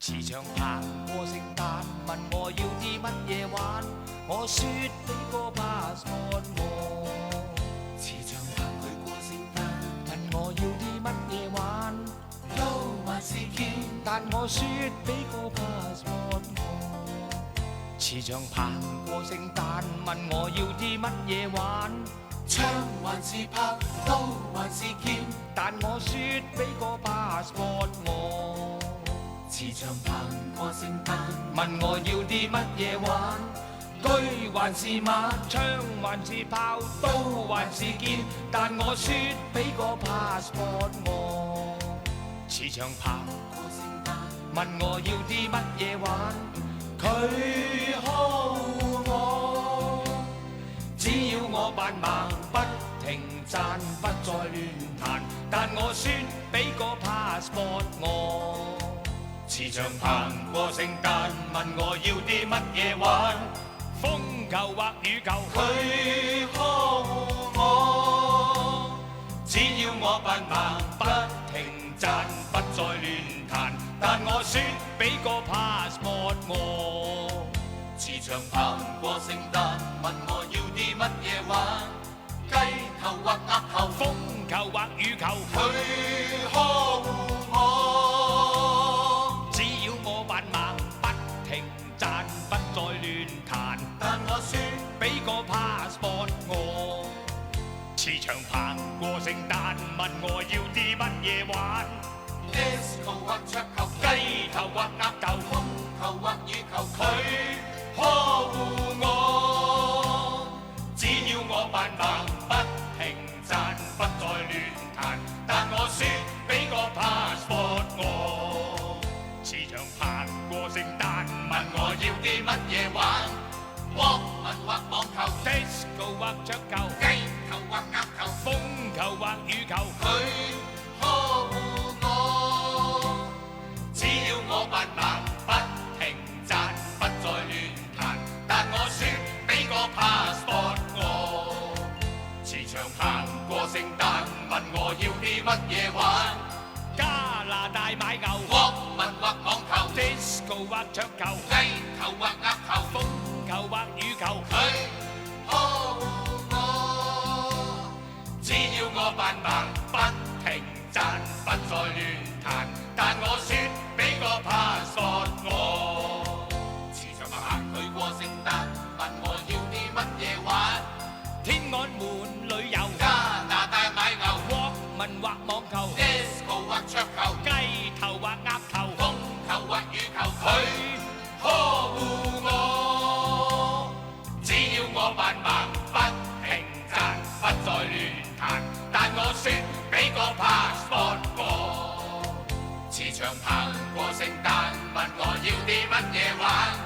慈祥行過聖誕，問我要啲乜嘢玩，我說俾個 passport 我。慈祥行佢過聖誕，問我要啲乜嘢玩，都還是堅，但我說俾個 passport 我。慈祥行過聖誕，問我要啲乜嘢玩，槍還是炮，刀還是劍，但我說俾個 passport 我。慈祥行過聖誕，問我要啲乜嘢玩，車還是馬，槍還是炮，刀還是劍，但我說俾個 passport 我。慈祥行過聖誕，問我要啲乜嘢玩，佢呵護我，只要我扮盲不停讚，不再亂彈，但我說俾個 passport 我。慈祥行過聖誕，問我要啲乜嘢玩，風球或雨球，佢呵護我，只要我扮盲不停讚，不再亂彈，但我說俾個 passport 我。慈祥行過聖誕，問我要啲乜嘢玩，雞頭或鴨頭，風球或雨球，佢呵護我，只要我扮盲不停讚，不再亂彈，但我說俾個 passport 我。慈祥行過聖誕，問我要啲乜嘢玩，disco 或桌球，雞頭或鴨頭，風球或雨球，佢呵護我，只要我扮盲不停讚，不再亂彈，但我說俾個 passport 我。慈祥行過聖誕，問我要啲乜嘢玩，國民或網球， disco 或桌球，雞頭或鴨頭，風球或雨球，佢呵護我，只要我扮盲不停讚，不再亂彈，但我說俾個 passport 我。慈祥行過聖誕，問我要啲乜嘢玩，加拿大買牛，國民或網球， disco 或桌球，雞頭或鴨頭，風球或雨球，佢呵護我，只要我扮盲不停讚，不再亂彈，但我說俾個 passport 我。慈祥行佢過聖誕，問我要啲乜嘢玩，天安門旅遊，加拿大買牛，國民或網球， disco 或桌球，雞頭或鴨頭，風球或雨球，佢呵護我，只要我扮盲不停讚，不再亂彈，但我說俾個 passport 我。慈祥行過聖誕，問我要啲乜嘢玩。